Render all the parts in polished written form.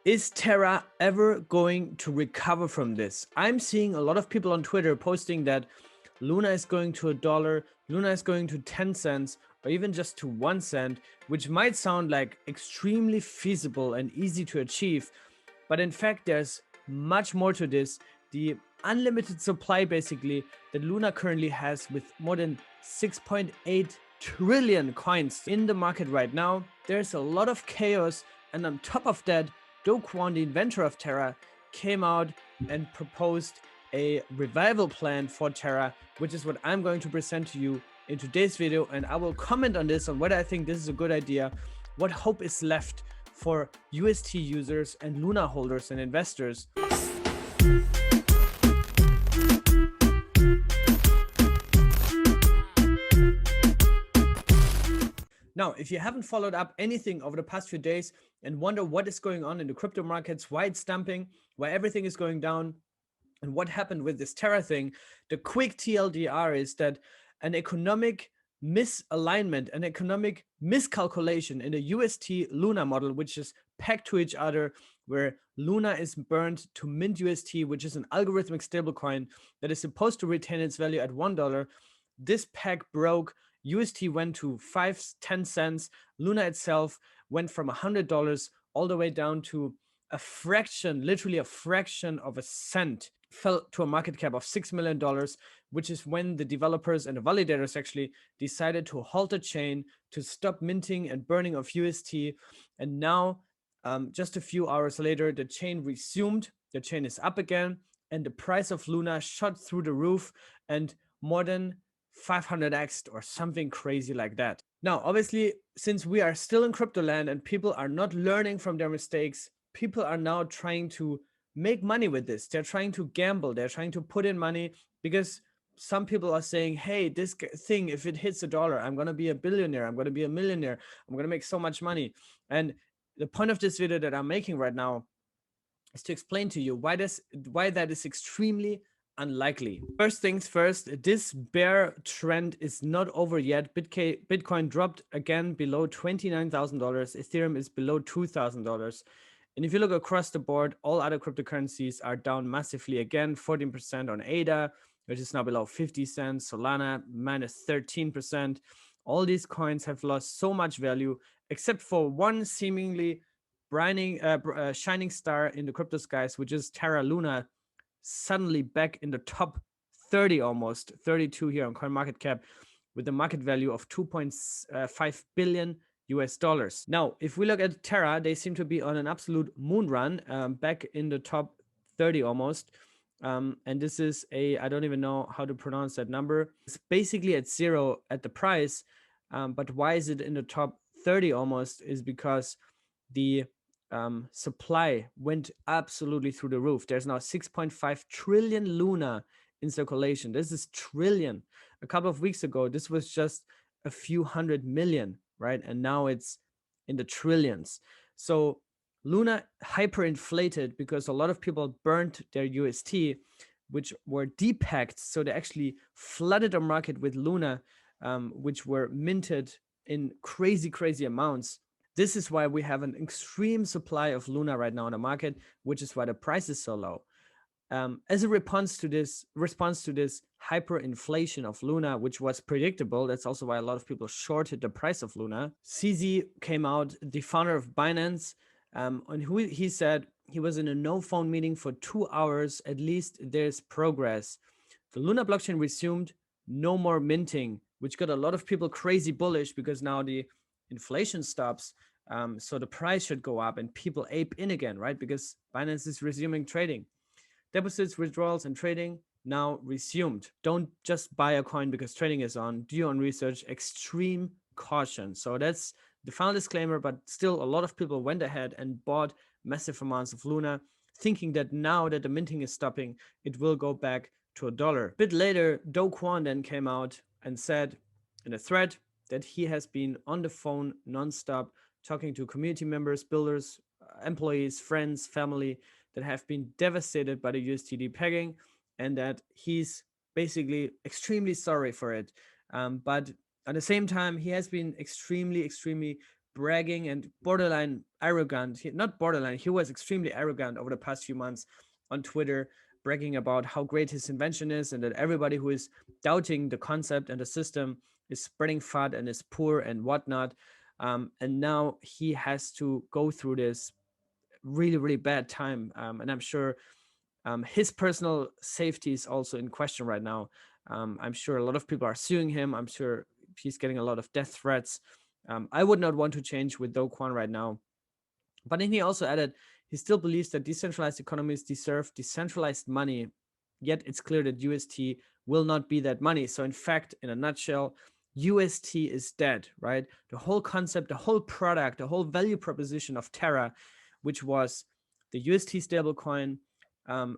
Is Terra ever going to recover from this? I'm seeing a lot of people on Twitter posting that Luna is going to $1, Luna is going to 10 cents, or even just to 1 cent, which might sound like extremely feasible and easy to achieve. But in fact, there's much more to this. The unlimited supply, basically, that Luna currently has with more than 6.8 trillion coins in the market right now. There's a lot of chaos, and on top of that, Kwon, the inventor of Terra, came out and proposed a revival plan for Terra, which is what I'm going to present to you in today's video. And I will comment on this, on whether I think this is a good idea, what hope is left for UST users and Luna holders and investors. Now, if you haven't followed up anything over the past few days and wonder what is going on in the crypto markets, why it's dumping, why everything is going down, and what happened with this Terra thing, the quick TLDR is that an economic misalignment, an economic miscalculation in the UST Luna model, which is pegged to each other, where Luna is burned to mint UST, which is an algorithmic stablecoin that is supposed to retain its value at $1. This peg broke. UST went to 10 cents. Luna itself went from $100 all the way down to a fraction, literally a fraction of a cent, fell to a market cap of $6 million, which is when the developers and the validators actually decided to halt the chain, to stop minting and burning of UST. And now, just a few hours later, the chain resumed, the chain is up again, and the price of Luna shot through the roof and more than 500x or something crazy like that. Now, obviously, since we are still in crypto land and people are not learning from their mistakes, people are now trying to make money with this. They're trying to gamble. They're trying to put in money because some people are saying, hey, this thing, if it hits $1, I'm going to be a billionaire. I'm going to be a millionaire. I'm going to make so much money. And the point of this video that I'm making right now is to explain to you why that is extremely unlikely. First things first, this bear trend is not over yet. Bitcoin dropped again below $29,000. Ethereum is below $2,000. And if you look across the board, all other cryptocurrencies are down massively again, 14% on ADA, which is now below 50 cents, Solana minus 13%. All these coins have lost so much value, except for one seemingly shining star in the crypto skies, which is Terra Luna, suddenly back in the top 30, almost 32 here on CoinMarketCap, with a market value of 2.5 billion US dollars. Now, if we look at Terra, they seem to be on an absolute moon run, back in the top 30 almost. And this is I don't even know how to pronounce that number. It's basically at zero at the price. But why is it in the top 30 almost? Is because the supply went absolutely through the roof. There's now 6.5 trillion Luna in circulation. This is trillion. A couple of weeks ago, this was just a few hundred million, right? And now it's in the trillions. So Luna hyperinflated because a lot of people burnt their UST, which were depegged. So they actually flooded the market with Luna, which were minted in crazy, crazy amounts. This is why we have an extreme supply of Luna right now in the market, which is why the price is so low. As a response to this hyperinflation of Luna, which was predictable, that's also why a lot of people shorted the price of Luna. CZ came out, the founder of Binance, and he said he was in a no-phone meeting for 2 hours. At least there's progress. The Luna blockchain resumed, no more minting, which got a lot of people crazy bullish because now the inflation stops. So the price should go up and people ape in again, right? Because Binance is resuming trading. Deposits, withdrawals, and trading now resumed. Don't just buy a coin because trading is on. Do your own research. Extreme caution. So that's the final disclaimer, but still a lot of people went ahead and bought massive amounts of Luna, thinking that now that the minting is stopping, it will go back to $1. A bit later, Kwon then came out and said in a thread that he has been on the phone nonstop, talking to community members, builders, employees, friends, family that have been devastated by the UST depegging, and that he's basically extremely sorry for it. But at the same time, he has been extremely, extremely bragging and borderline arrogant. Not borderline, he was extremely arrogant over the past few months on Twitter, bragging about how great his invention is and that everybody who is doubting the concept and the system is spreading FUD and is poor and whatnot. And now he has to go through this really, really bad time. And I'm sure his personal safety is also in question right now. I'm sure a lot of people are suing him. I'm sure he's getting a lot of death threats. I would not want to change with Do Kwon right now. But then he also added he still believes that decentralized economies deserve decentralized money, yet it's clear that UST will not be that money. So, in fact, in a nutshell, UST is dead, right? The whole concept, the whole product, the whole value proposition of Terra, which was the UST stablecoin,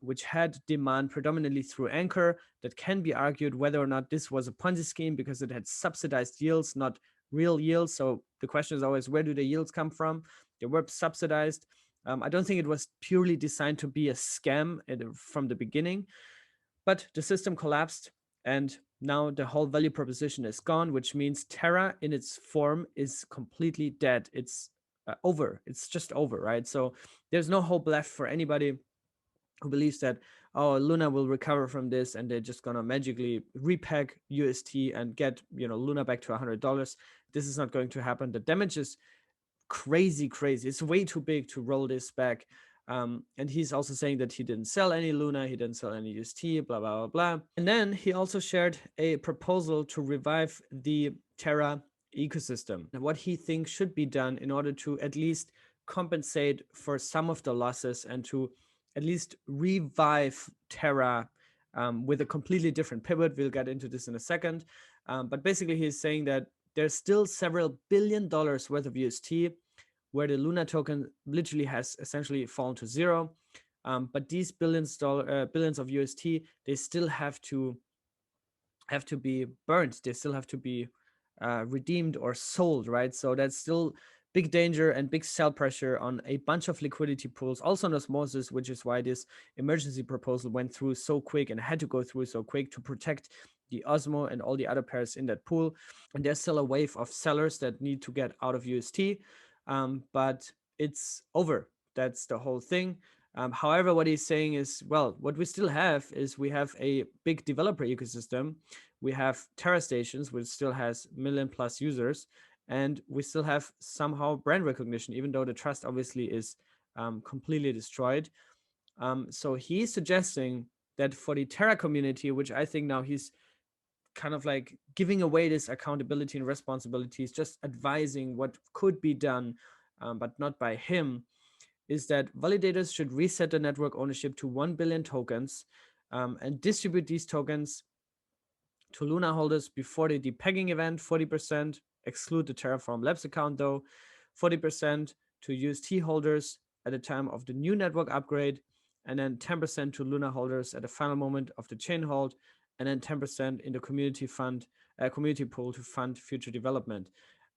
which had demand predominantly through Anchor, that can be argued whether or not this was a Ponzi scheme because it had subsidized yields, not real yields. So the question is always, where do the yields come from? They were subsidized. I don't think it was purely designed to be a scam from the beginning, but the system collapsed and now the whole value proposition is gone, which means Terra in its form is completely dead. It's over. It's just over, right? So there's no hope left for anybody who believes that, oh, Luna will recover from this and they're just gonna magically repeg UST and get Luna back to $100. This is not going to happen. The damage is crazy. It's way too big to roll this back. And he's also saying that he didn't sell any Luna, he didn't sell any UST, blah, blah, blah, blah. And then he also shared a proposal to revive the Terra ecosystem and what he thinks should be done in order to at least compensate for some of the losses and to at least revive Terra with a completely different pivot. We'll get into this in a second. But basically, he's saying that there's still several $billion worth of UST where the Luna token literally has essentially fallen to zero. But these billions of UST, they still have to be burned. They still have to be redeemed or sold, right? So that's still big danger and big sell pressure on a bunch of liquidity pools, also on osmosis, which is why this emergency proposal went through so quick and had to go through so quick to protect the Osmo and all the other pairs in that pool. And there's still a wave of sellers that need to get out of UST, but it's over. That's the whole thing. However, what he's saying is, well, what we still have is we have a big developer ecosystem. We have Terra Stations, which still has million plus users, and we still have somehow brand recognition, even though the trust obviously is completely destroyed. So he's suggesting that for the Terra community, which I think now he's kind of like giving away this accountability and responsibilities, just advising what could be done, but not by him, is that validators should reset the network ownership to 1 billion tokens and distribute these tokens to Luna holders before the depegging event. 40% exclude the Terraform Labs account though, 40% to UST holders at the time of the new network upgrade, and then 10% to Luna holders at the final moment of the chain hold, and then 10% in the community pool to fund future development.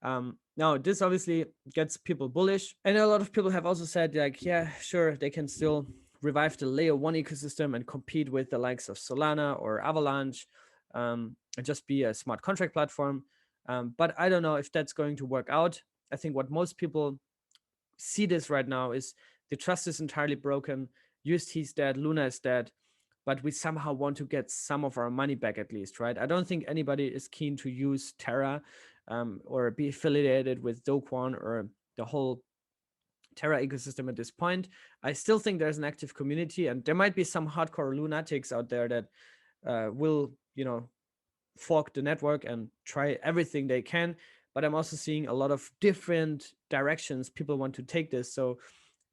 Now, this obviously gets people bullish, and a lot of people have also said, like, yeah, sure, they can still revive the layer 1 ecosystem and compete with the likes of Solana or Avalanche, and just be a smart contract platform. But I don't know if that's going to work out. I think what most people see this right now is the trust is entirely broken. UST is dead, Luna is dead, but we somehow want to get some of our money back at least, right? I don't think anybody is keen to use Terra or be affiliated with Do Kwon or the whole Terra ecosystem at this point. I still think there's an active community, and there might be some hardcore lunatics out there that will, fork the network and try everything they can. But I'm also seeing a lot of different directions people want to take this. So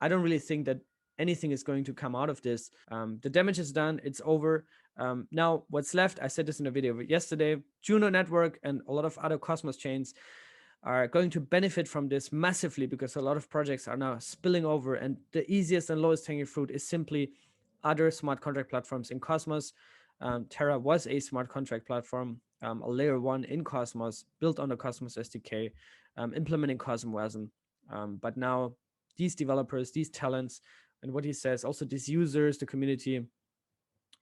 I don't really think that anything is going to come out of this. The damage is done. It's over. Now, what's left, I said this in a video yesterday, Juno Network and a lot of other Cosmos chains are going to benefit from this massively because a lot of projects are now spilling over. And the easiest and lowest hanging fruit is simply other smart contract platforms in Cosmos. Terra was a smart contract platform, a layer 1 in Cosmos, built on the Cosmos SDK, implementing CosmWasm. But now these developers, these talents, and what he says, also these users, the community,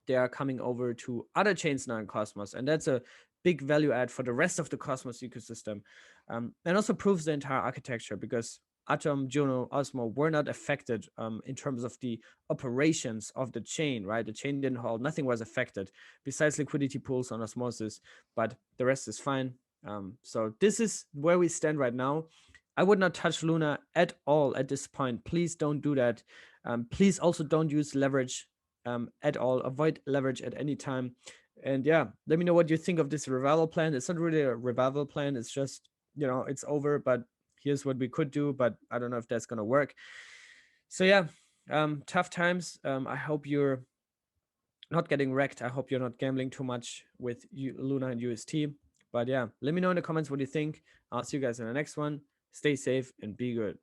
they are coming over to other chains now in Cosmos. And that's a big value add for the rest of the Cosmos ecosystem, and also proves the entire architecture, because Atom, Juno, Osmo were not affected in terms of the operations of the chain, right? The chain didn't hold, nothing was affected besides liquidity pools on Osmosis, but the rest is fine. So this is where we stand right now. I would not touch Luna at all at this point. Please don't do that. Please also don't use leverage at all. Avoid leverage at any time. And yeah, let me know what you think of this revival plan. It's not really a revival plan. It's just, you know, it's over, but here's what we could do, but I don't know if that's going to work. So yeah, tough times. I hope you're not getting wrecked. I hope you're not gambling too much with Luna and UST. But yeah, let me know in the comments what you think. I'll see you guys in the next one. Stay safe and be good.